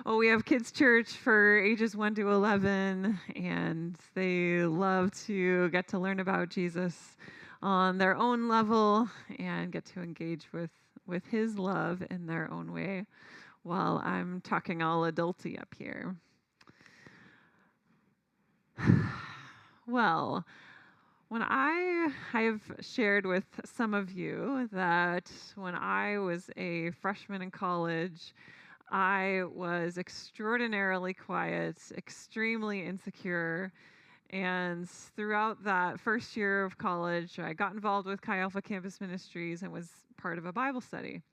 Well, we have kids' church for ages 1 to 11, and they love to get to learn about Jesus on their own level and get to engage with his love in their own way while I'm talking all adulty up here. Well, when I've shared with some of you that when I was a freshman in college, I was extraordinarily quiet, extremely insecure, and throughout that first year of college, I got involved with Chi Alpha Campus Ministries and was part of a Bible study.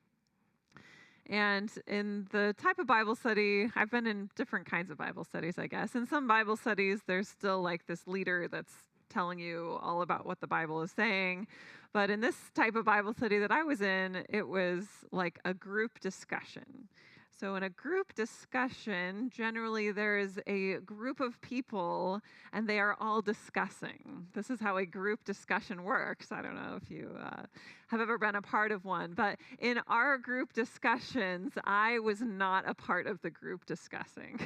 And in the type of Bible study, I've been in different kinds of Bible studies, I guess. In some Bible studies, there's still like this leader that's telling you all about what the Bible is saying. But in this type of Bible study that I was in, it was like a group discussion. So in a group discussion, generally there is a group of people and they are all discussing. This is how a group discussion works. I don't know if you have ever been a part of one, but in our group discussions, I was not a part of the group discussing.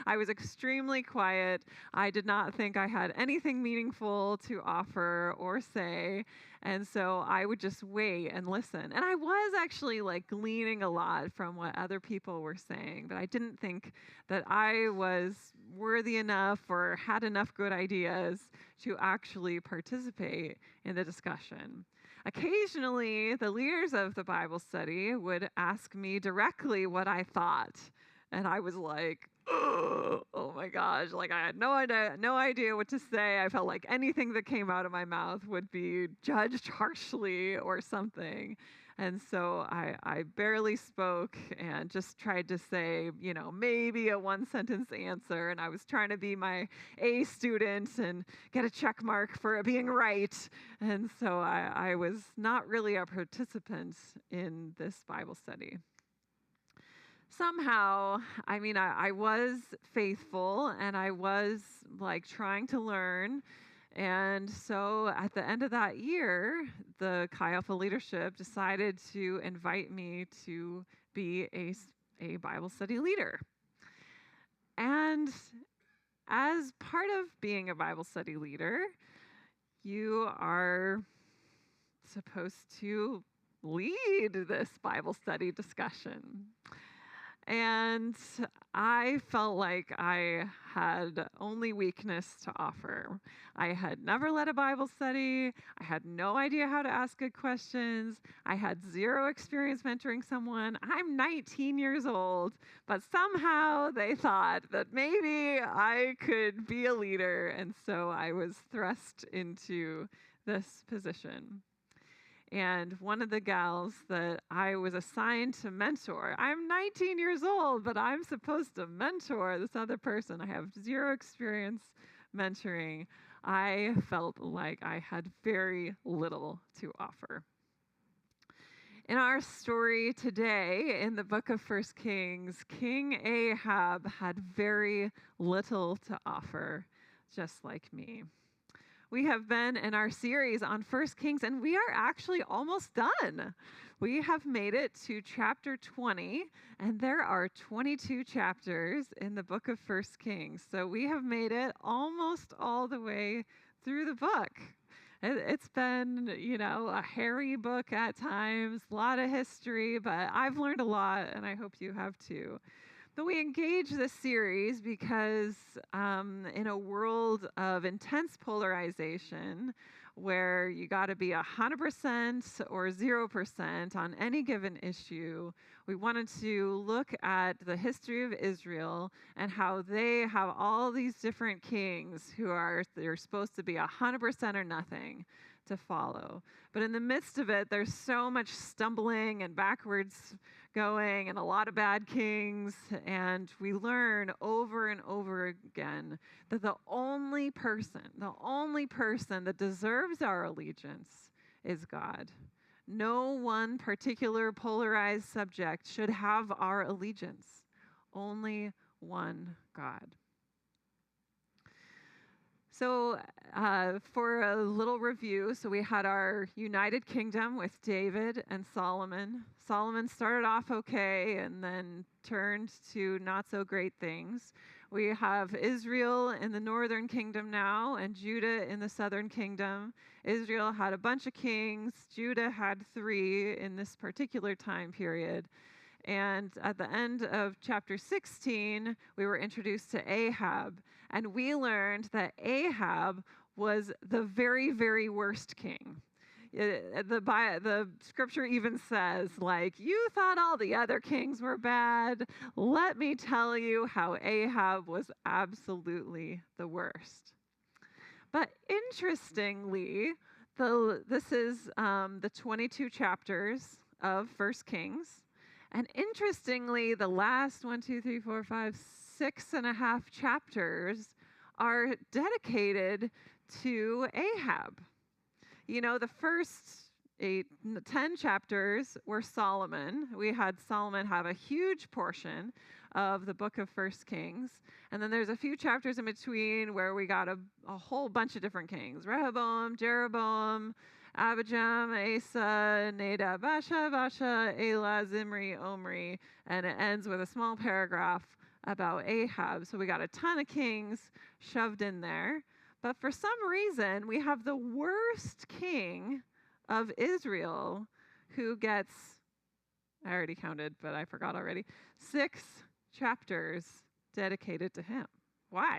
I was extremely quiet. I did not think I had anything meaningful to offer or say. And so I would just wait and listen. And I was actually like gleaning a lot from what other people were saying, but I didn't think that I was worthy enough or had enough good ideas to actually participate in the discussion. Occasionally, the leaders of the Bible study would ask me directly what I thought. And I was like, oh my gosh, like I had no idea what to say. I felt like anything that came out of my mouth would be judged harshly or something. And so I barely spoke and just tried to say, maybe a one sentence answer. And I was trying to be my A student and get a check mark for it being right. And so I was not really a participant in this Bible study. Somehow, I was faithful and I was like trying to learn. And so at the end of that year, the Chi Alpha leadership decided to invite me to be a Bible study leader. And as part of being a Bible study leader, you are supposed to lead this Bible study discussion. And I felt like I had only weakness to offer. I had never led a Bible study. I had no idea how to ask good questions. I had zero experience mentoring someone. I'm 19 years old, but somehow they thought that maybe I could be a leader. And so I was thrust into this position. And one of the gals that I was assigned to mentor, I'm 19 years old, but I'm supposed to mentor this other person. I have zero experience mentoring. I felt like I had very little to offer. In our story today, in the book of 1 Kings, King Ahab had very little to offer, just like me. We have been in our series on 1 Kings, and we are actually almost done. We have made it to chapter 20, and there are 22 chapters in the book of 1 Kings. So we have made it almost all the way through the book. It's been, a hairy book at times, a lot of history, but I've learned a lot, and I hope you have too. But we engage this series because in a world of intense polarization, where you got to be 100% or 0% on any given issue, we wanted to look at the history of Israel and how they have all these different kings they're supposed to be 100% or nothing to follow. But in the midst of it, there's so much stumbling and backwards going and a lot of bad kings, and we learn over and over again that the only person that deserves our allegiance is God. No one particular polarized subject should have our allegiance. Only one God. So, for a little review, so we had our United Kingdom with David and Solomon. Solomon started off okay and then turned to not so great things. We have Israel in the northern kingdom now and Judah in the southern kingdom. Israel had a bunch of kings, Judah had 3 in this particular time period. And at the end of chapter 16, we were introduced to Ahab. And we learned that Ahab was the very, very worst king. The scripture even says, like, you thought all the other kings were bad. Let me tell you how Ahab was absolutely the worst. But interestingly, this is the 22 chapters of 1 Kings. And interestingly, the last 6.5 chapters are dedicated to Ahab. You know, the first 10 chapters were Solomon. We had Solomon have a huge portion of the book of 1 Kings. And then there's a few chapters in between where we got a whole bunch of different kings. Rehoboam, Jeroboam, Abijam, Asa, Nadab, Baasha, Elah, Zimri, Omri, and it ends with a small paragraph about Ahab. So we got a ton of kings shoved in there. But for some reason, we have the worst king of Israel who gets, I already counted, but I forgot already, 6 chapters dedicated to him. Why?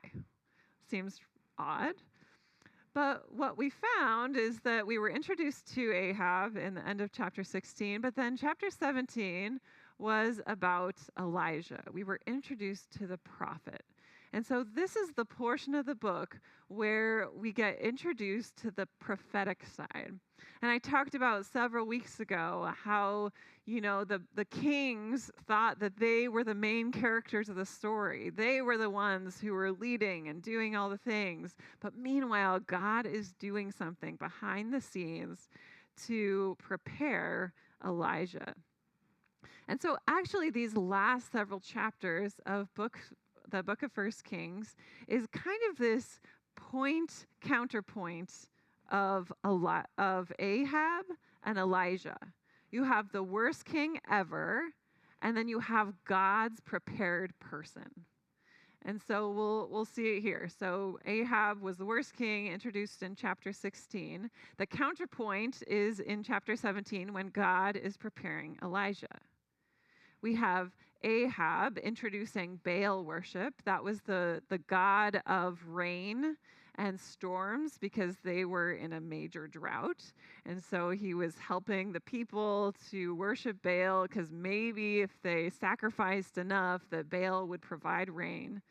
Seems odd. But what we found is that we were introduced to Ahab in the end of chapter 16, but then chapter 17 was about Elijah. We were introduced to the prophet. And so this is the portion of the book where we get introduced to the prophetic side. And I talked about several weeks ago how, you know, the kings thought that they were the main characters of the story. They were the ones who were leading and doing all the things. But meanwhile, God is doing something behind the scenes to prepare Elijah. And so actually these last several chapters of the book of 1 Kings is kind of this counterpoint of Ahab and Elijah. You have the worst king ever, and then you have God's prepared person. And so we'll see it here. So Ahab was the worst king introduced in chapter 16. The counterpoint is in chapter 17 when God is preparing Elijah. We have Ahab introducing Baal worship. That was the god of rain and storms because they were in a major drought. And so he was helping the people to worship Baal because maybe if they sacrificed enough, that Baal would provide rain.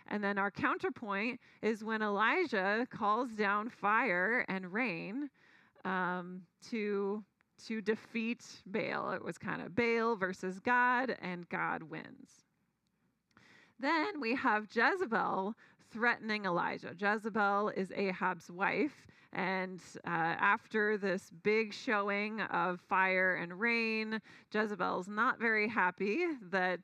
And then our counterpoint is when Elijah calls down fire and rain to defeat Baal. It was kind of Baal versus God, and God wins. Then we have Jezebel threatening Elijah. Jezebel is Ahab's wife, and after this big showing of fire and rain, Jezebel's not very happy that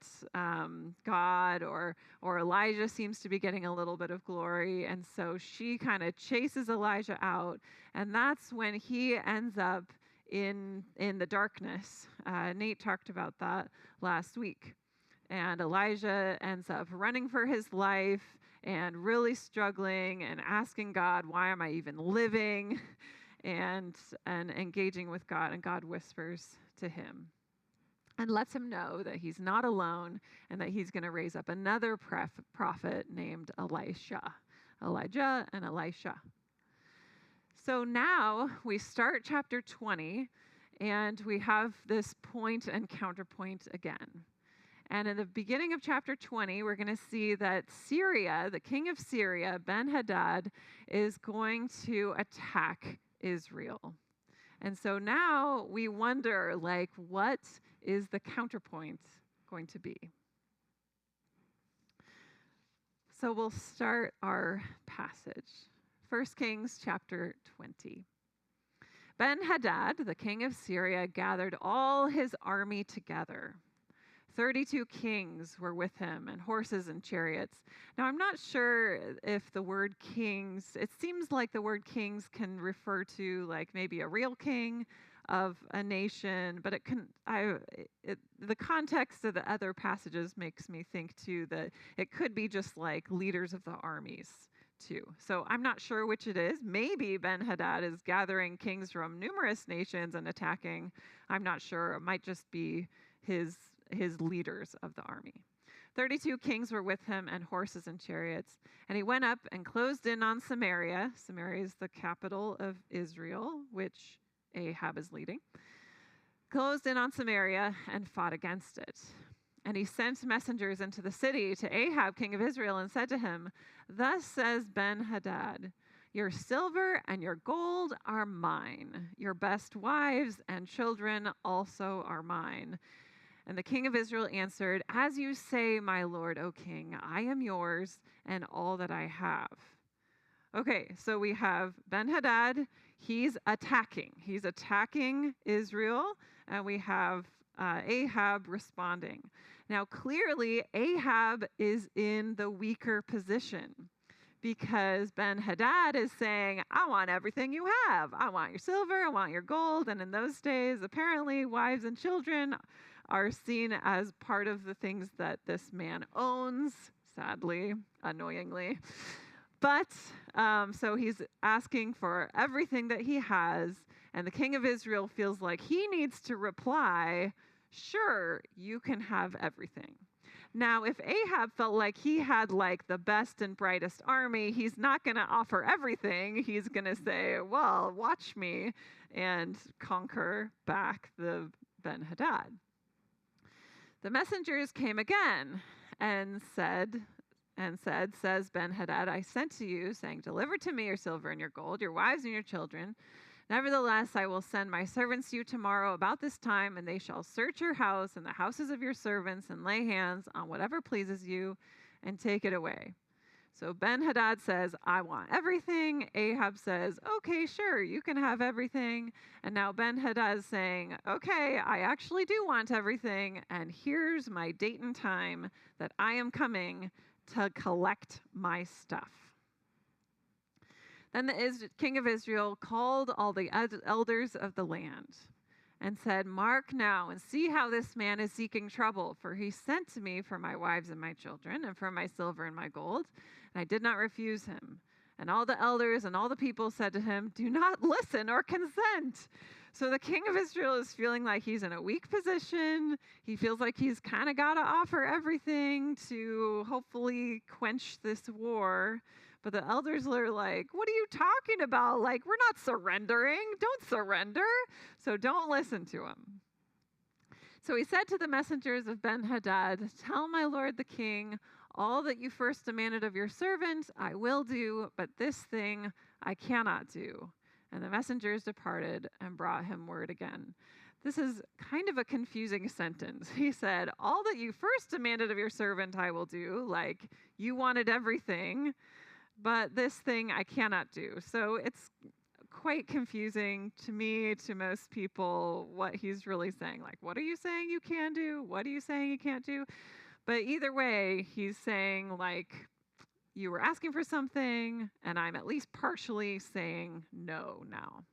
God or Elijah seems to be getting a little bit of glory, and so she kind of chases Elijah out, and that's when he ends up in the darkness. Nate talked about that last week. And Elijah ends up running for his life and really struggling and asking God, why am I even living? And engaging with God. And God whispers to him and lets him know that he's not alone and that he's going to raise up another prophet named Elisha. Elijah and Elisha. So now we start chapter 20, and we have this point and counterpoint again. And in the beginning of chapter 20, we're going to see that Syria, the king of Syria, Ben-Hadad, is going to attack Israel. And so now we wonder, like, what is the counterpoint going to be? So we'll start our passage. 1 Kings chapter 20. Ben-Hadad, the king of Syria, gathered all his army together. 32 kings were with him, and horses and chariots. Now, I'm not sure if the word kings, it seems like the word kings can refer to like maybe a real king of a nation, but the context of the other passages makes me think too that it could be just like leaders of the armies too. So I'm not sure which it is. Maybe Ben-Hadad is gathering kings from numerous nations and attacking. I'm not sure. It might just be his leaders of the army. 32 kings were with him, and horses and chariots. And he went up and closed in on Samaria. Samaria is the capital of Israel, which Ahab is leading. Closed in on Samaria and fought against it. And he sent messengers into the city to Ahab, king of Israel, and said to him, "Thus says Ben-Hadad, your silver and your gold are mine. Your best wives and children also are mine." And the king of Israel answered, "As you say, my lord, O king, I am yours and all that I have." Okay, so we have Ben-Hadad. He's attacking Israel, and we have Ahab responding. Now, clearly, Ahab is in the weaker position because Ben-Hadad is saying, "I want everything you have. I want your silver, I want your gold." And in those days, apparently, wives and children are seen as part of the things that this man owns, sadly, annoyingly. But so he's asking for everything that he has, and the king of Israel feels like he needs to reply, "Sure, you can have everything." Now, if Ahab felt like he had like the best and brightest army, he's not going to offer everything. He's going to say, "Well, watch me," and conquer back the Ben-Hadad. The messengers came again and said, says Ben-Hadad, "I sent to you, saying, 'Deliver to me your silver and your gold, your wives and your children. Nevertheless, I will send my servants to you tomorrow about this time, and they shall search your house and the houses of your servants and lay hands on whatever pleases you and take it away.'" So Ben-Hadad says, "I want everything." Ahab says, "Okay, sure, you can have everything." And now Ben-Hadad is saying, "Okay, I actually do want everything, and here's my date and time that I am coming to collect my stuff." Then the king of Israel called all the elders of the land and said, "Mark now and see how this man is seeking trouble, for he sent to me for my wives and my children and for my silver and my gold, and I did not refuse him." And all the elders and all the people said to him, "Do not listen or consent." So the king of Israel is feeling like he's in a weak position. He feels like he's kind of got to offer everything to hopefully quench this war. But the elders are like, "What are you talking about? Like, we're not surrendering. Don't surrender." So don't listen to him. So he said to the messengers of Ben-Hadad, "Tell my lord the king, all that you first demanded of your servant I will do, but this thing I cannot do." And the messengers departed and brought him word again. This is kind of a confusing sentence. He said, "All that you first demanded of your servant I will do," like you wanted everything, "but this thing I cannot do." So it's quite confusing to me, to most people, what he's really saying. Like, what are you saying you can do? What are you saying you can't do? But either way, he's saying, like, you were asking for something, and I'm at least partially saying no now.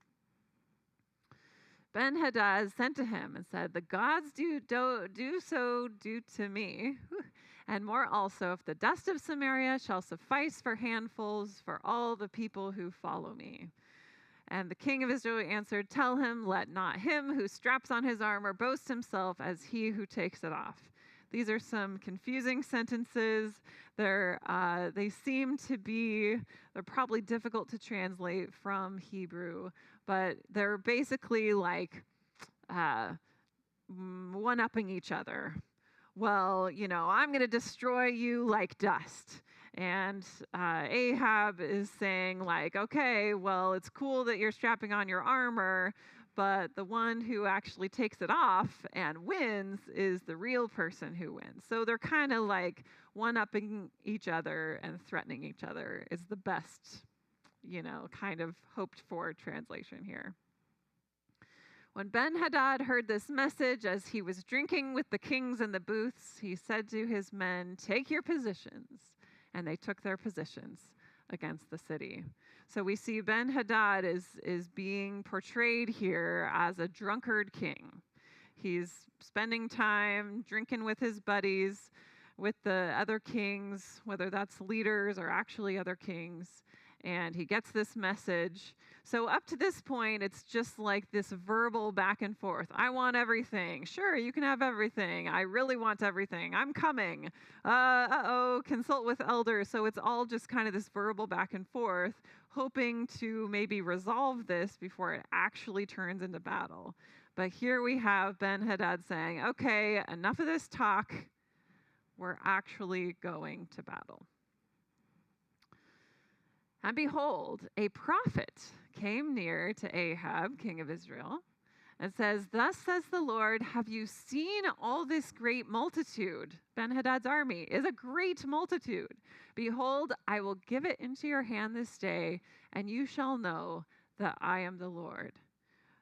Ben-Hadad sent to him and said, "The gods do to me, and more also, if the dust of Samaria shall suffice for handfuls for all the people who follow me." And the king of Israel answered, "Tell him, let not him who straps on his armor boast himself as he who takes it off." These are some confusing sentences. They seem to be, they're probably difficult to translate from Hebrew, but they're basically like one-upping each other. Well, I'm going to destroy you like dust. And Ahab is saying, like, "Okay, well, it's cool that you're strapping on your armor, but the one who actually takes it off and wins is the real person who wins." So they're kind of like one-upping each other and threatening each other is the best, kind of hoped for translation here. When Ben-Hadad heard this message as he was drinking with the kings in the booths, he said to his men, "Take your positions." And they took their positions against the city. So we see Ben-Hadad is being portrayed here as a drunkard king. He's spending time drinking with his buddies, with the other kings, whether that's leaders or actually other kings. And he gets this message. So up to this point, it's just like this verbal back and forth. I want everything. Sure, you can have everything. I really want everything. I'm coming. Consult with elders. So it's all just kind of this verbal back and forth, hoping to maybe resolve this before it actually turns into battle. But here we have Ben-Hadad saying, okay, enough of this talk. We're actually going to battle. And behold, a prophet came near to Ahab, king of Israel, and says, "Thus says the Lord, have you seen all this great multitude?" Ben-Hadad's army is a great multitude. "Behold, I will give it into your hand this day, and you shall know that I am the Lord."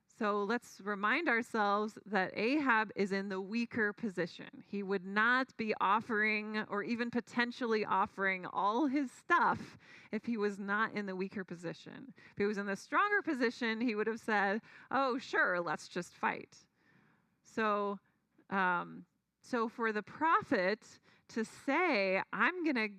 So let's remind ourselves that Ahab is in the weaker position. He would not be offering or even potentially offering all his stuff if he was not in the weaker position. If he was in the stronger position, he would have said, "Oh, sure, let's just fight." So for the prophet to say, "I'm going to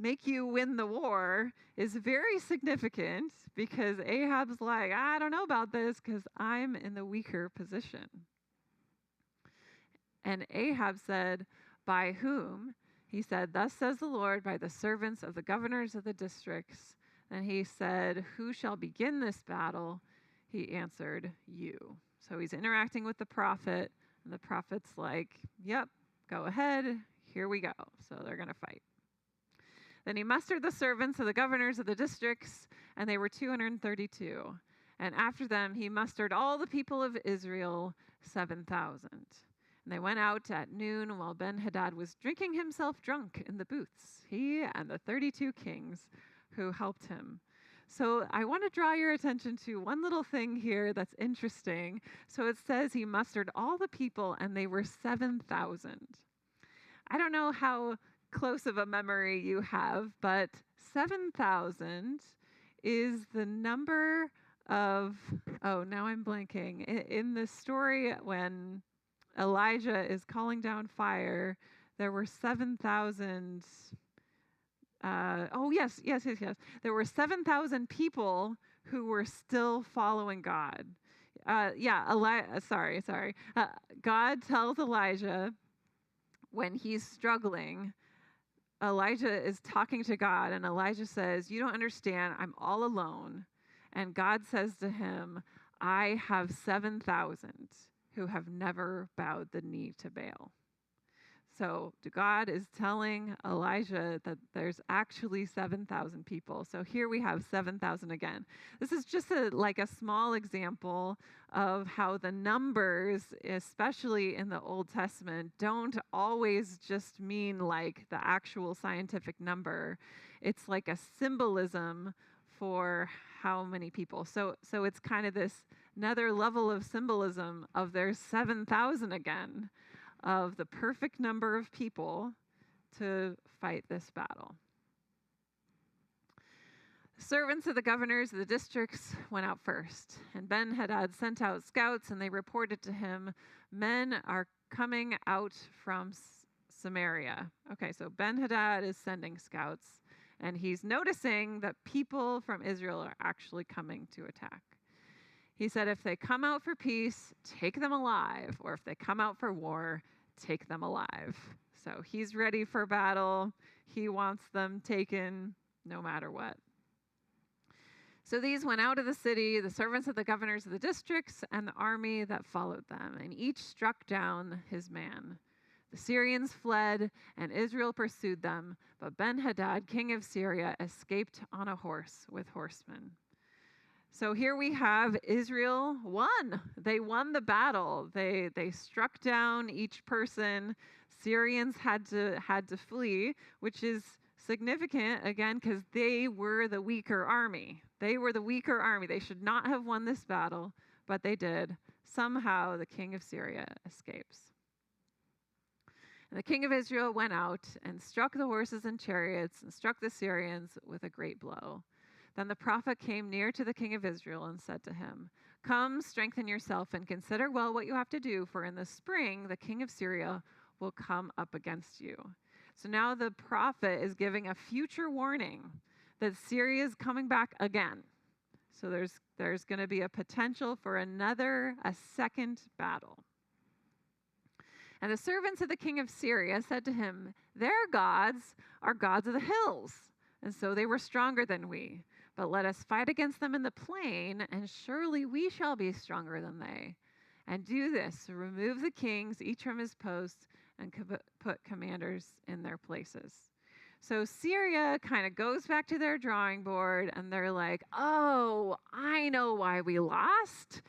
make you win the war," is very significant because Ahab's like, "I don't know about this because I'm in the weaker position." And Ahab said, "By whom?" He said, "Thus says the Lord, by the servants of the governors of the districts." And he said, "Who shall begin this battle?" He answered, "You." So he's interacting with the prophet, and the prophet's like, "Yep, go ahead. Here we go." So they're going to fight. Then he mustered the servants of the governors of the districts, and they were 232. And after them he mustered all the people of Israel, 7,000. And they went out at noon while Ben-Hadad was drinking himself drunk in the booths, he and the 32 kings who helped him. So I want to draw your attention to one little thing here that's interesting. So it says he mustered all the people, and they were 7,000. I don't know how close of a memory you have, but 7,000 is the number of, now I'm blanking. In the story when Elijah is calling down fire, there were 7,000, yes. There were 7,000 people who were still following God. God tells Elijah when he's struggling, Elijah is talking to God, and Elijah says, "You don't understand, I'm all alone." And God says to him, "I have 7,000 who have never bowed the knee to Baal." So God is telling Elijah that there's actually 7,000 people. So here we have 7,000 again. This is just a small example of how the numbers, especially in the Old Testament, don't always just mean like the actual scientific number. It's like a symbolism for how many people. So it's kind of this another level of symbolism of there's 7,000 again, of the perfect number of people to fight this battle. Servants of the governors of the districts went out first, and Ben-Hadad sent out scouts, and they reported to him, "Men are coming out from Samaria." Okay, so Ben-Hadad is sending scouts, and he's noticing that people from Israel are actually coming to attack. He said, "If they come out for peace, take them alive, or if they come out for war, take them alive." So he's ready for battle. He wants them taken no matter what. So these went out of the city, the servants of the governors of the districts, and the army that followed them, and each struck down his man. The Syrians fled, and Israel pursued them, but Ben-Hadad, king of Syria, escaped on a horse with horsemen. So here we have Israel won. They won the battle. They struck down each person. Syrians had to flee, which is significant, again, because they were the weaker army. They were the weaker army. They should not have won this battle, but they did. Somehow the king of Syria escapes. And the king of Israel went out and struck the horses and chariots and struck the Syrians with a great blow. Then the prophet came near to the king of Israel and said to him, "Come, strengthen yourself and consider well what you have to do, for in the spring the king of Syria will come up against you." So now the prophet is giving a future warning that Syria is coming back again. So there's going to be a potential for a second battle. And the servants of the king of Syria said to him, "Their gods are gods of the hills, and so they were stronger than we. But let us fight against them in the plain, and surely we shall be stronger than they. And do this, remove the kings, each from his post, and put commanders in their places." So Syria kind of goes back to their drawing board, and they're like, "Oh, I know why we lost.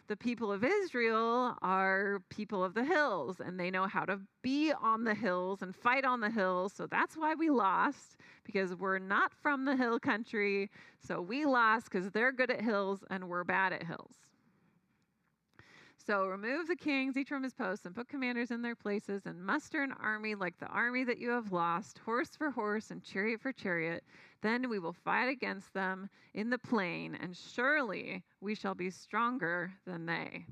The people of Israel are people of the hills, and they know how to be on the hills and fight on the hills. So that's why we lost, because we're not from the hill country. So we lost because they're good at hills and we're bad at hills. So remove the kings, each from his post, and put commanders in their places, and muster an army like the army that you have lost, horse for horse and chariot for chariot. Then we will fight against them in the plain, and surely we shall be stronger than they."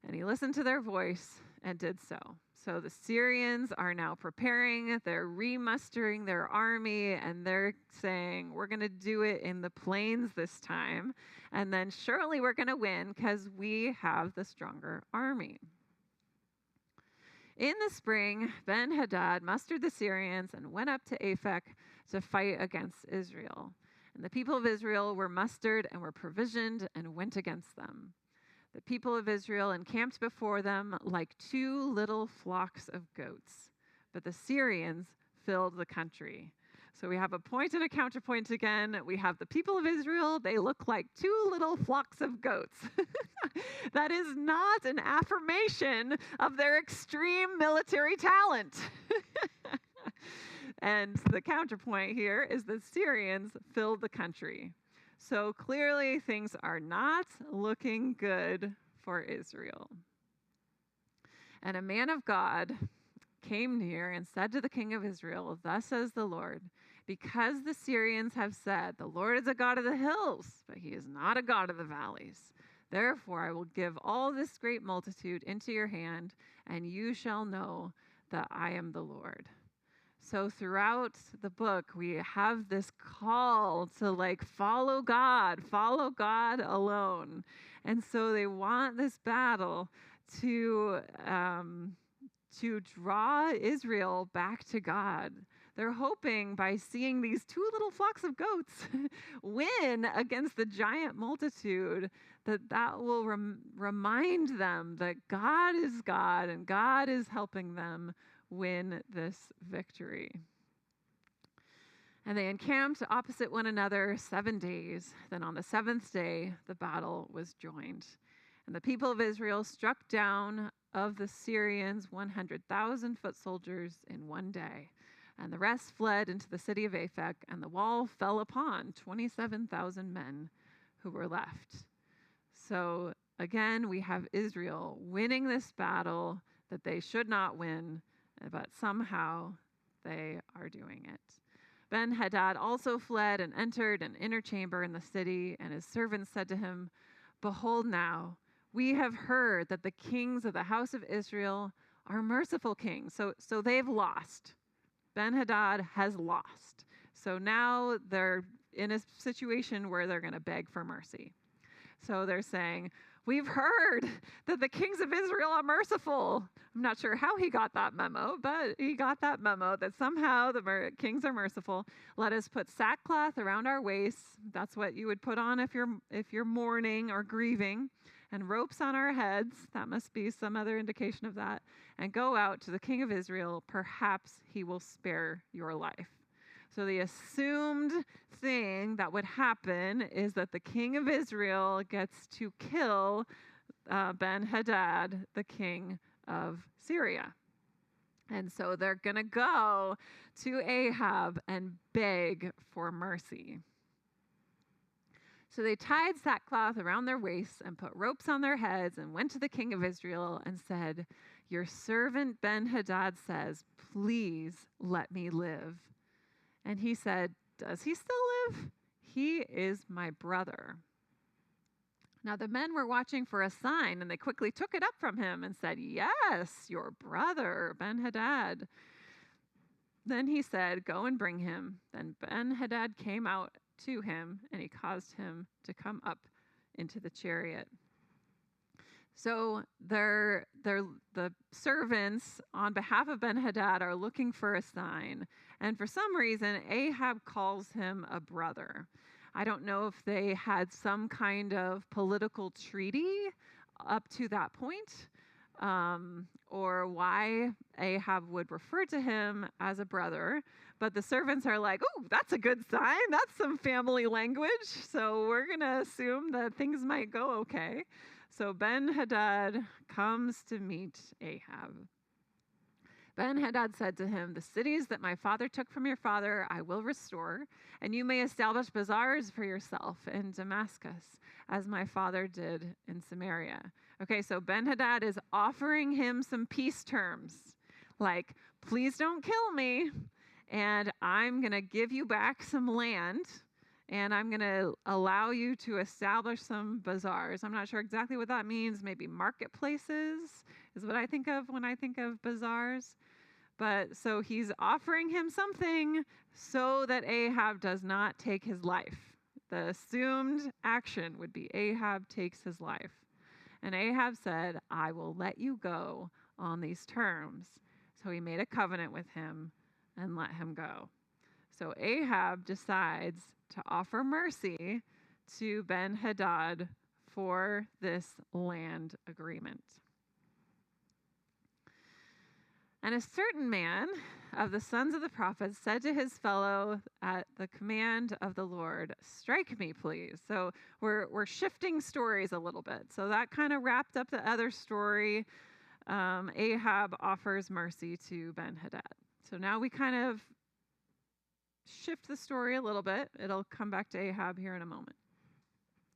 And he listened to their voice and did so. So the Syrians are now preparing, they're remustering their army, and they're saying, "We're going to do it in the plains this time, and then surely we're going to win because we have the stronger army." In the spring, Ben-Hadad mustered the Syrians and went up to Aphek to fight against Israel. And the people of Israel were mustered and were provisioned and went against them. The people of Israel encamped before them like two little flocks of goats, but the Syrians filled the country. So we have a point and a counterpoint again. We have the people of Israel. They look like two little flocks of goats. That is not an affirmation of their extreme military talent. And the counterpoint here is the Syrians filled the country. So clearly things are not looking good for Israel. And a man of God came near and said to the king of Israel, "Thus says the Lord, because the Syrians have said, 'The Lord is a God of the hills, but he is not a God of the valleys,' therefore I will give all this great multitude into your hand, and you shall know that I am the Lord." So throughout the book, we have this call to follow God alone. And so they want this battle to draw Israel back to God. They're hoping by seeing these two little flocks of goats win against the giant multitude, that will remind them that God is God and God is helping them win this victory. And they encamped opposite one another 7 days. Then on the 7th day, the battle was joined. And the people of Israel struck down of the Syrians 100,000 foot soldiers in one day. And the rest fled into the city of Aphek, and the wall fell upon 27,000 men who were left. So again, we have Israel winning this battle that they should not win, but somehow they are doing it. Ben-Hadad also fled and entered an inner chamber in the city, and his servants said to him, "Behold now, we have heard that the kings of the house of Israel are merciful kings." So they've lost. Ben-Hadad has lost. So now they're in a situation where they're going to beg for mercy. So they're saying, "We've heard that the kings of Israel are merciful." I'm not sure how he got that memo, but he got that memo that somehow the kings are merciful. "Let us put sackcloth around our waists." That's what you would put on if you're mourning or grieving. "And ropes on our heads." That must be some other indication of that. "And go out to the king of Israel. Perhaps he will spare your life." So the assumed thing that would happen is that the king of Israel gets to kill Ben-Hadad, the king of Syria. And so they're going to go to Ahab and beg for mercy. So they tied sackcloth around their waists and put ropes on their heads and went to the king of Israel and said, "Your servant Ben-Hadad says, 'Please let me live.' And he said, 'Does he still live? He is my brother.' Now the men were watching for a sign, and they quickly took it up from him and said, 'Yes, your brother, Ben-Hadad.' Then he said, 'Go and bring him.' Then Ben-Hadad came out to him, and he caused him to come up into the chariot. So the servants on behalf of Ben-Hadad are looking for a sign. And for some reason, Ahab calls him a brother. I don't know if they had some kind of political treaty up to that point, or why Ahab would refer to him as a brother. But the servants are like, "Oh, that's a good sign. That's some family language. So we're going to assume that things might go okay." So Ben-Hadad comes to meet Ahab. Ben-Hadad said to him, "The cities that my father took from your father I will restore, and you may establish bazaars for yourself in Damascus, as my father did in Samaria." Okay, so Ben-Hadad is offering him some peace terms, like, "Please don't kill me, and I'm going to give you back some land, and I'm going to allow you to establish some bazaars." I'm not sure exactly what that means. Maybe marketplaces is what I think of when I think of bazaars. But so he's offering him something so that Ahab does not take his life. The assumed action would be Ahab takes his life. And Ahab said, "I will let you go on these terms." So he made a covenant with him and let him go. So Ahab decides to offer mercy to Ben-Hadad for this land agreement. And a certain man of the sons of the prophets said to his fellow at the command of the Lord, "Strike me, please." So we're shifting stories a little bit. So that kind of wrapped up the other story. Ahab offers mercy to Ben-Hadad. So now we kind of shift the story a little bit. It'll come back to Ahab here in a moment.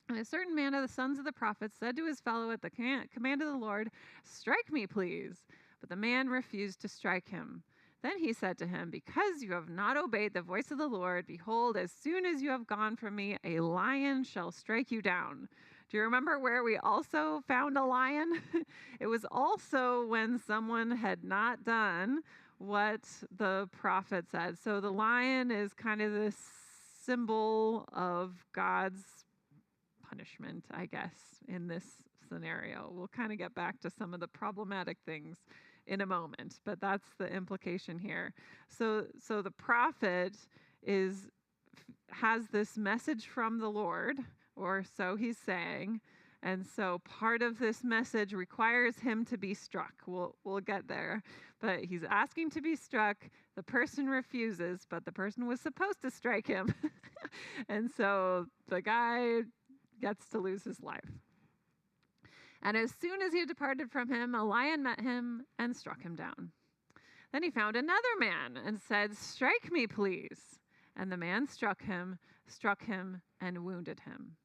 And a certain man of the sons of the prophets said to his fellow at the command of the Lord, "Strike me, please." But the man refused to strike him. Then he said to him, "Because you have not obeyed the voice of the Lord, behold, as soon as you have gone from me, a lion shall strike you down." Do you remember where we also found a lion? It was also when someone had not done what the prophet said. So the lion is kind of this symbol of God's punishment, I guess, in this scenario. We'll kind of get back to some of the problematic things in a moment, but that's the implication here. So the prophet has this message from the Lord, or so he's saying, and so part of this message requires him to be struck. We'll get there, but he's asking to be struck. The person refuses, but the person was supposed to strike him, and so the guy gets to lose his life. And as soon as he had departed from him, a lion met him and struck him down. Then he found another man and said, "Strike me, please." And the man struck him, and wounded him.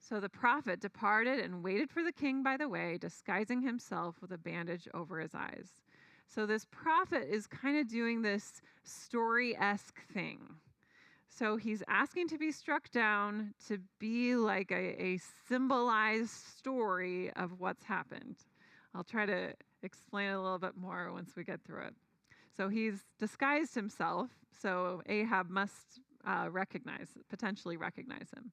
So the prophet departed and waited for the king by the way, disguising himself with a bandage over his eyes. So this prophet is kind of doing this story-esque thing. So he's asking to be struck down to be like a symbolized story of what's happened. I'll try to explain a little bit more once we get through it. So he's disguised himself, so Ahab must potentially recognize him.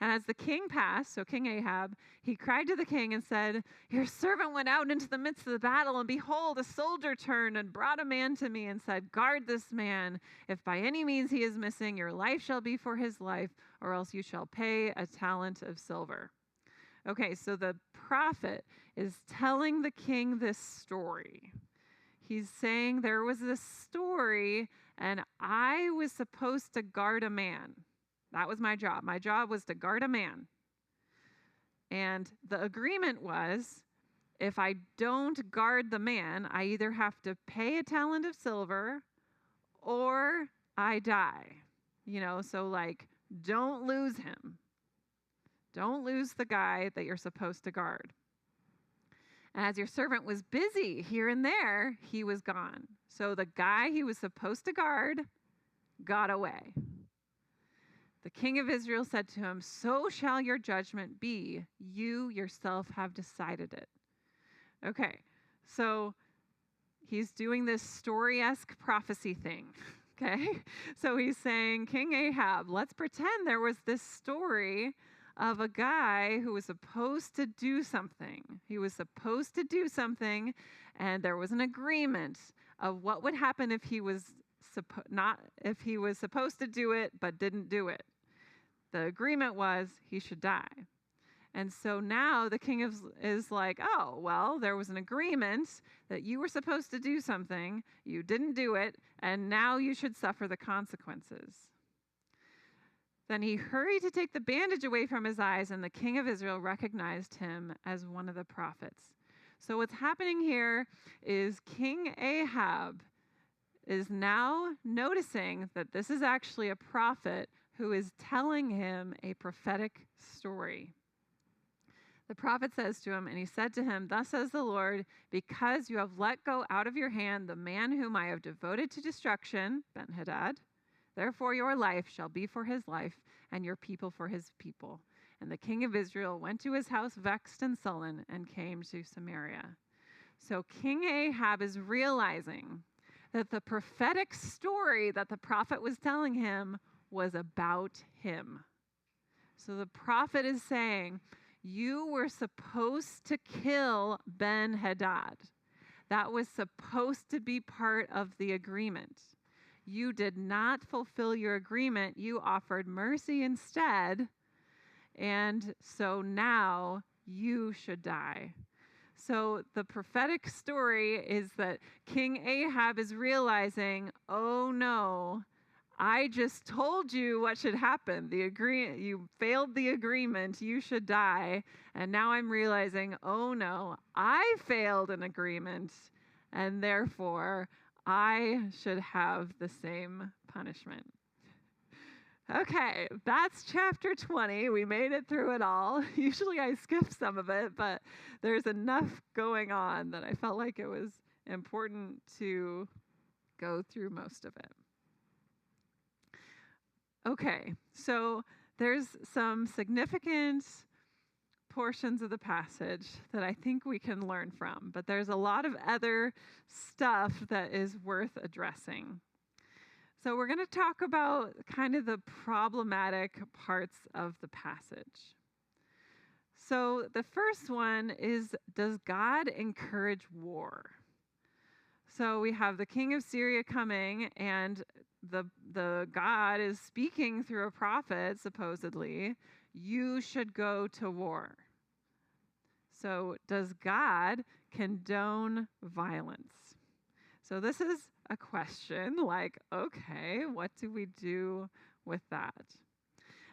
And as the king passed, so King Ahab, he cried to the king and said, "Your servant went out into the midst of the battle, and behold, a soldier turned and brought a man to me and said, 'Guard this man. If by any means he is missing, your life shall be for his life, or else you shall pay a talent of silver.'" Okay, so the prophet is telling the king this story. He's saying there was this story, and I was supposed to guard a man. That was my job. My job was to guard a man. And the agreement was, if I don't guard the man, I either have to pay a talent of silver or I die. So like, don't lose him. Don't lose the guy that you're supposed to guard. And as your servant was busy here and there, he was gone. So the guy he was supposed to guard got away. The king of Israel said to him, "So shall your judgment be. You yourself have decided it." Okay, so he's doing this story-esque prophecy thing. Okay, so he's saying, King Ahab, let's pretend there was this story of a guy who was supposed to do something. He was supposed to do something, and there was an agreement of what would happen if he was supposed to do it but didn't do it. The agreement was he should die. And so now the king is like, oh, well, there was an agreement that you were supposed to do something, you didn't do it, and now you should suffer the consequences. Then he hurried to take the bandage away from his eyes, and the king of Israel recognized him as one of the prophets. So what's happening here is King Ahab is now noticing that this is actually a prophet who is telling him a prophetic story. The prophet says to him, and he said to him, "Thus says the Lord, because you have let go out of your hand the man whom I have devoted to destruction," Ben-Hadad, "therefore your life shall be for his life, and your people for his people." And the king of Israel went to his house vexed and sullen, and came to Samaria. So King Ahab is realizing that the prophetic story that the prophet was telling him was about him. So the prophet is saying, you were supposed to kill Ben-Hadad. That was supposed to be part of the agreement. You did not fulfill your agreement. You offered mercy instead. And so now you should die. So the prophetic story is that King Ahab is realizing, oh no, I just told you what should happen. You failed the agreement. You should die. And now I'm realizing, oh no, I failed an agreement, and therefore I should have the same punishment. Okay, that's chapter 20. We made it through it all. Usually I skip some of it, but there's enough going on that I felt like it was important to go through most of it. Okay, so there's some significant portions of the passage that I think we can learn from, but there's a lot of other stuff that is worth addressing. So we're going to talk about kind of the problematic parts of the passage. So the first one is, does God encourage war? So we have the king of Syria coming, and the God is speaking through a prophet, supposedly, you should go to war. So does God condone violence? So this is a question like, okay, what do we do with that?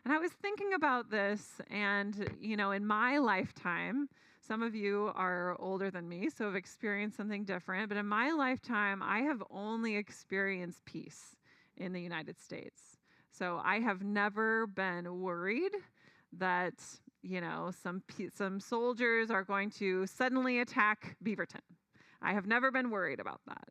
And I was thinking about this, and, in my lifetime, some of you are older than me, so have experienced something different, but in my lifetime, I have only experienced peace in the United States. So I have never been worried that, some soldiers are going to suddenly attack Beaverton. I have never been worried about that.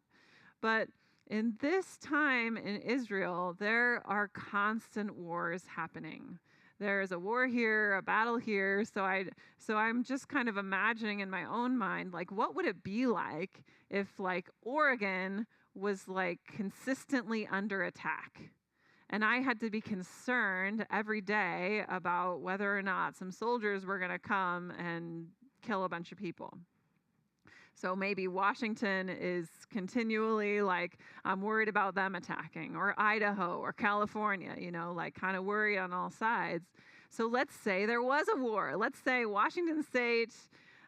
But in this time in Israel, there are constant wars happening. There's a war here, a battle here. So I'm just kind of imagining in my own mind, like, what would it be like if, like, Oregon was, like, consistently under attack? And I had to be concerned every day about whether or not some soldiers were going to come and kill a bunch of people. So maybe Washington is continually like, I'm worried about them attacking, or Idaho or California, like kind of worried on all sides. So let's say there was a war. Let's say Washington State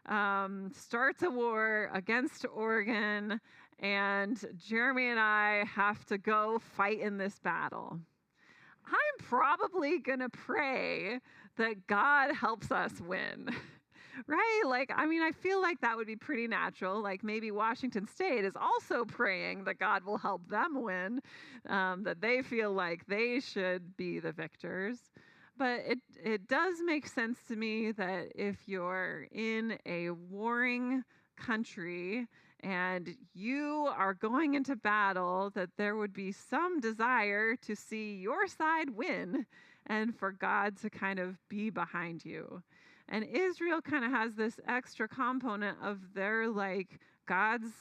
starts a war against Oregon, and Jeremy and I have to go fight in this battle. I'm probably going to pray that God helps us win. Right? I feel like that would be pretty natural. Like maybe Washington State is also praying that God will help them win, that they feel like they should be the victors. But it does make sense to me that if you're in a warring country and you are going into battle, that there would be some desire to see your side win and for God to kind of be behind you. And Israel kind of has this extra component of their like God's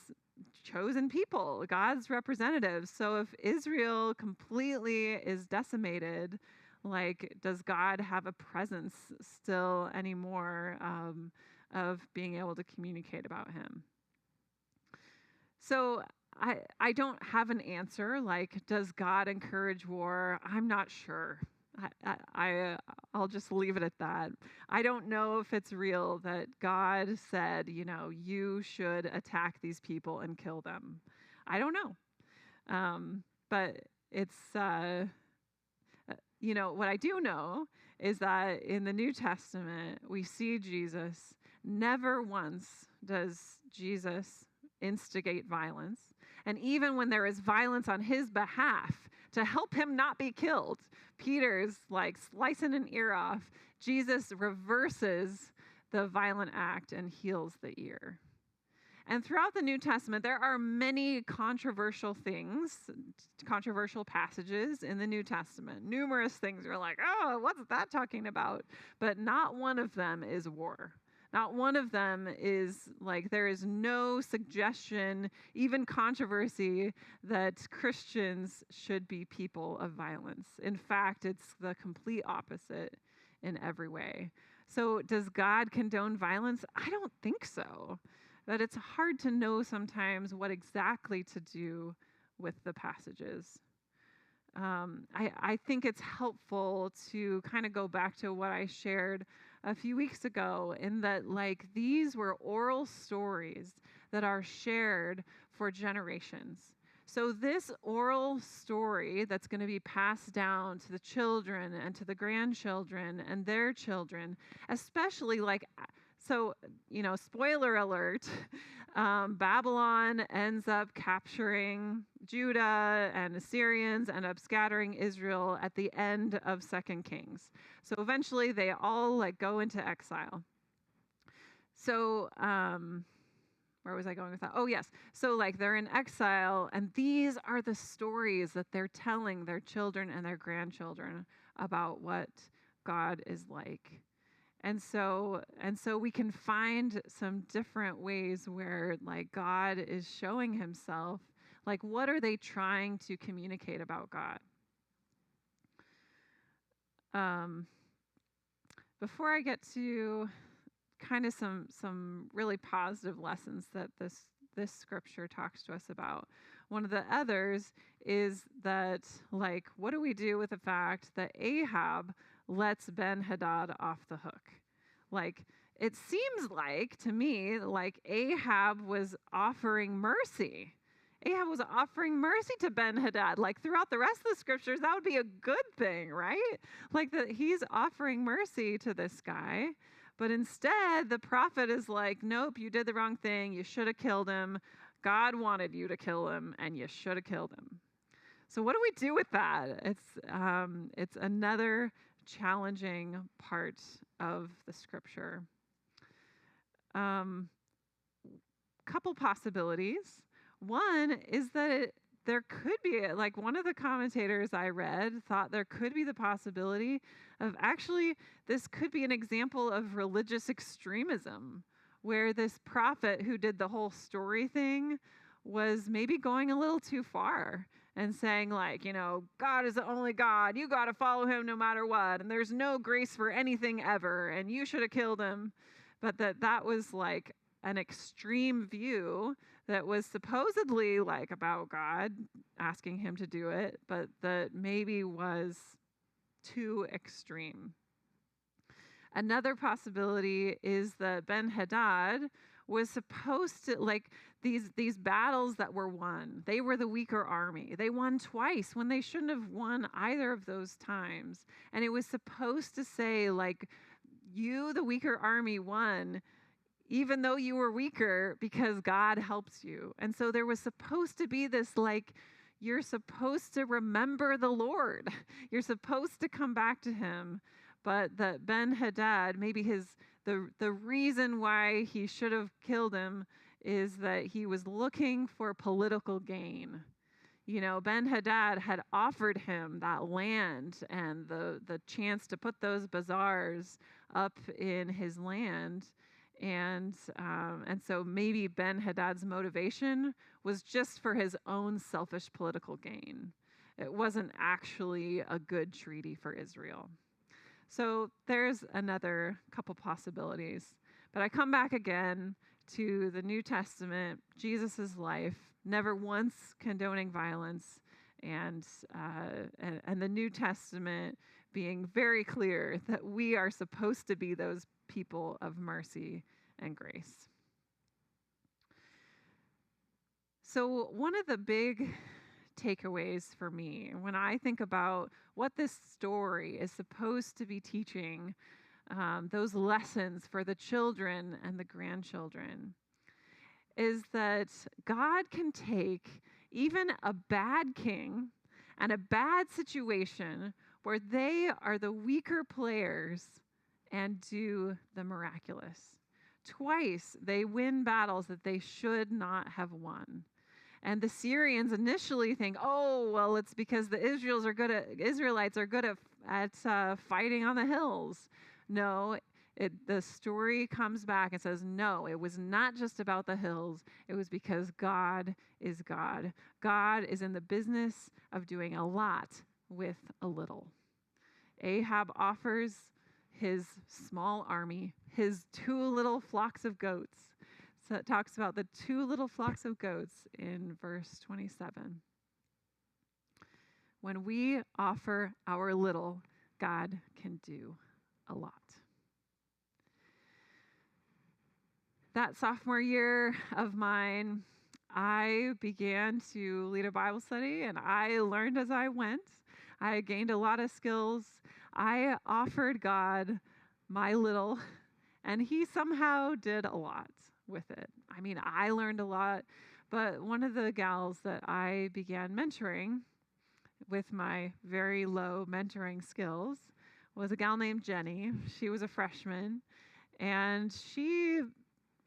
chosen people, God's representatives. So if Israel completely is decimated, like, does God have a presence still anymore of being able to communicate about him? So I don't have an answer. Like, does God encourage war? I'm not sure. I'll just leave it at that. I don't know if it's real that God said, you should attack these people and kill them. I don't know. But it's, what I do know is that in the New Testament, we see Jesus. Never once does Jesus instigate violence. And even when there is violence on his behalf to help him not be killed, Peter's like slicing an ear off. Jesus reverses the violent act and heals the ear. And throughout the New Testament, there are many controversial things, controversial passages in the New Testament. Numerous things you're like, oh, what's that talking about? But not one of them is war. Not one of them is like, there is no suggestion, even controversy, that Christians should be people of violence. In fact, it's the complete opposite in every way. So does God condone violence? I don't think so. But it's hard to know sometimes what exactly to do with the passages. I think it's helpful to kind of go back to what I shared a few weeks ago, in that like these were oral stories that are shared for generations. So this oral story that's going to be passed down to the children and to the grandchildren and their children, especially like, so, spoiler alert, Babylon ends up capturing Judah, and Assyrians end up scattering Israel at the end of 2 Kings. So eventually they all like go into exile. So, where was I going with that? Oh, yes. So like they're in exile, and these are the stories that they're telling their children and their grandchildren about what God is like. And so we can find some different ways where like God is showing himself. Like, what are they trying to communicate about God? Before I get to kind of some really positive lessons that this scripture talks to us about, one of the others is that, like, what do we do with the fact that Ahab lets Ben-Hadad off the hook? Like, it seems like to me like Ahab was offering mercy. Ahab was offering mercy to Ben-Hadad. Like, throughout the rest of the scriptures, that would be a good thing, right? Like, that he's offering mercy to this guy. But instead, the prophet is like, nope, you did the wrong thing. You should have killed him. God wanted you to kill him, and you should have killed him. So what do we do with that? It's another challenging part of the scripture. Couple possibilities. One is that there could be, like, one of the commentators I read thought there could be the possibility of actually this could be an example of religious extremism, where this prophet who did the whole story thing was maybe going a little too far and saying, like, God is the only God. You got to follow him no matter what. And there's no grace for anything ever. And you should have killed him. But that was like an extreme view that was supposedly like about God asking him to do it, but that maybe was too extreme. Another possibility is that Ben-Hadad was supposed to, like, these battles that were won, they were the weaker army. They won twice when they shouldn't have won either of those times. And it was supposed to say, like, you, the weaker army, won, even though you were weaker, because God helps you. And so there was supposed to be this, like, you're supposed to remember the Lord. You're supposed to come back to him. but that Ben-Hadad, maybe the reason why he should have killed him is that he was looking for political gain. Ben-Hadad had offered him that land and the chance to put those bazaars up in his land. And so maybe Ben-Hadad's motivation was just for his own selfish political gain. It wasn't actually a good treaty for Israel. So there's another couple possibilities. But I come back again to the New Testament, Jesus' life, never once condoning violence, and the New Testament being very clear that we are supposed to be those people of mercy and grace. So one of the big takeaways for me when I think about what this story is supposed to be teaching, those lessons for the children and the grandchildren, is that God can take even a bad king and a bad situation where they are the weaker players and do the miraculous. Twice they win battles that they should not have won. And the Syrians initially think, oh, well, it's because the Israelites are good at fighting on the hills. No, the story comes back and says, no, it was not just about the hills. It was because God is God. God is in the business of doing a lot with a little. Ahab offers his small army, his 2 little flocks of goats. So it talks about the 2 little flocks of goats in verse 27. When we offer our little, God can do a lot. That sophomore year of mine, I began to lead a Bible study, and I learned as I went. I gained a lot of skills. I offered God my little, and he somehow did a lot with it. I mean, I learned a lot, but one of the gals that I began mentoring with my very low mentoring skills was a gal named Jenny. She was a freshman, and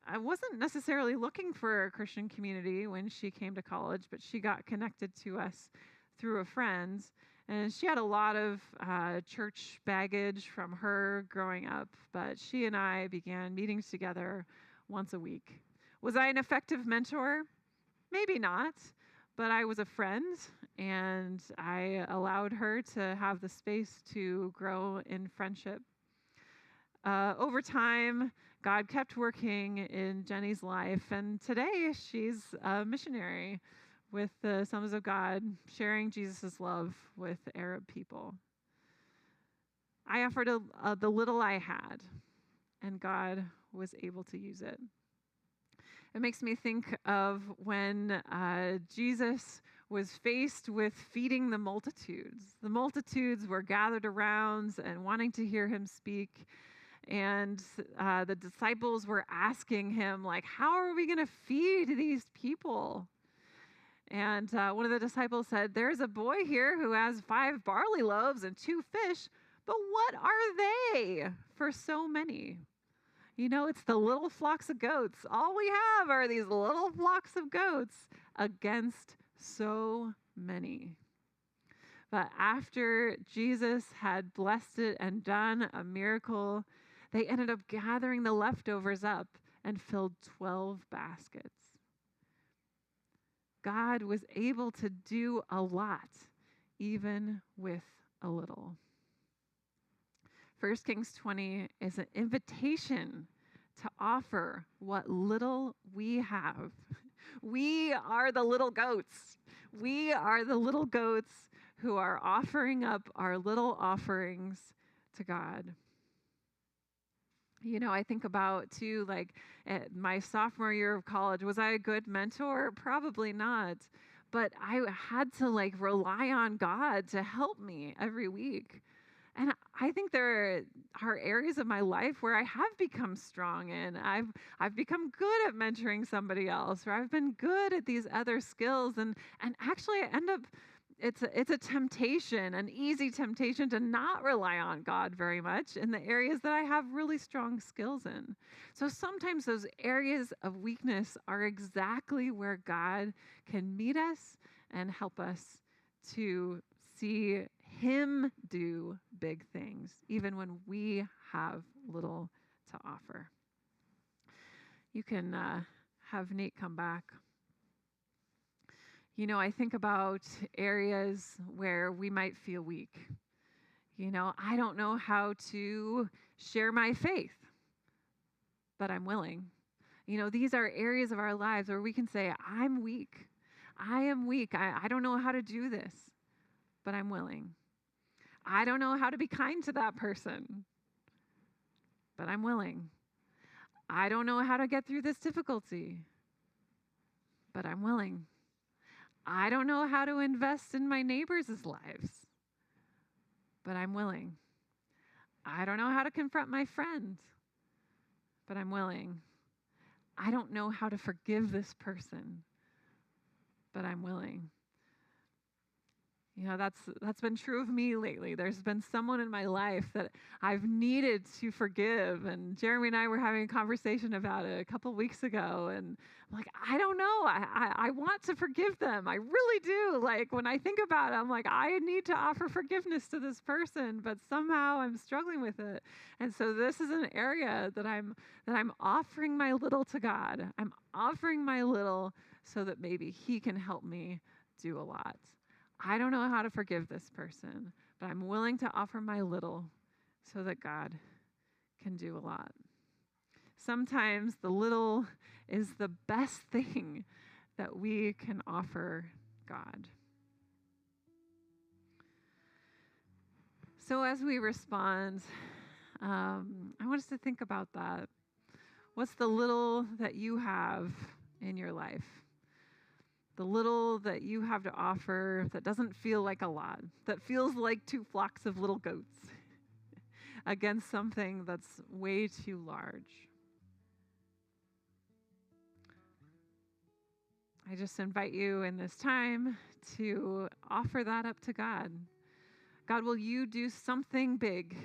I wasn't necessarily looking for a Christian community when she came to college, but she got connected to us through a friend. And she had a lot of church baggage from her growing up, but she and I began meeting together once a week. Was I an effective mentor? Maybe not, but I was a friend, and I allowed her to have the space to grow in friendship. Over time, God kept working in Jenny's life, and today she's a missionary with the Sons of God, sharing Jesus' love with Arab people. I offered the little I had, and God was able to use it. It makes me think of when Jesus was faced with feeding the multitudes. The multitudes were gathered around and wanting to hear him speak. And the disciples were asking him, like, how are we going to feed these people? And one of the disciples said, there's a boy here who has 5 barley loaves and 2 fish, but what are they for so many? It's the little flocks of goats. All we have are these little flocks of goats against so many. But after Jesus had blessed it and done a miracle, they ended up gathering the leftovers up and filled 12 baskets. God was able to do a lot, even with a little. 1 Kings 20 is an invitation to offer what little we have. We are the little goats. We are the little goats who are offering up our little offerings to God. I think about, too, like my sophomore year of college, was I a good mentor? Probably not. But I had to rely on God to help me every week. And I think there are areas of my life where I have become strong in. I've become good at mentoring somebody else, or I've been good at these other skills. And actually I end up it's a temptation, an easy temptation to not rely on God very much in the areas that I have really strong skills in. So sometimes those areas of weakness are exactly where God can meet us and help us to see Him do big things, even when we have little to offer. You can have Nate come back. I think about areas where we might feel weak. I don't know how to share my faith, but I'm willing. These are areas of our lives where we can say, I'm weak. I am weak. I don't know how to do this, but I'm willing. I don't know how to be kind to that person, but I'm willing. I don't know how to get through this difficulty, but I'm willing. I don't know how to invest in my neighbors' lives, but I'm willing. I don't know how to confront my friend, but I'm willing. I don't know how to forgive this person, but I'm willing. That's been true of me lately. There's been someone in my life that I've needed to forgive, and Jeremy and I were having a conversation about it a couple weeks ago, and I'm like, I don't know. I want to forgive them. I really do. Like, when I think about it, I'm like, I need to offer forgiveness to this person, but somehow I'm struggling with it. And so this is an area that I'm offering my little to God. I'm offering my little so that maybe He can help me do a lot. I don't know how to forgive this person, but I'm willing to offer my little so that God can do a lot. Sometimes the little is the best thing that we can offer God. So as we respond, I want us to think about that. What's the little that you have in your life? The little that you have to offer that doesn't feel like a lot, that feels like 2 flocks of little goats against something that's way too large. I just invite you in this time to offer that up to God. God, will you do something big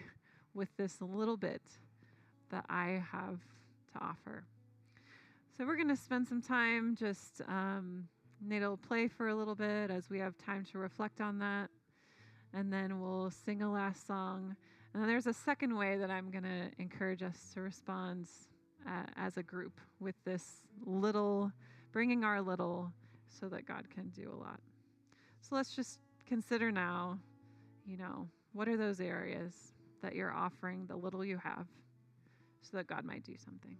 with this little bit that I have to offer? So we're going to spend some time just... Nate will play for a little bit as we have time to reflect on that. And then we'll sing a last song. And then there's a second way that I'm going to encourage us to respond as a group with this little, bringing our little so that God can do a lot. So let's just consider now, what are those areas that you're offering the little you have so that God might do something.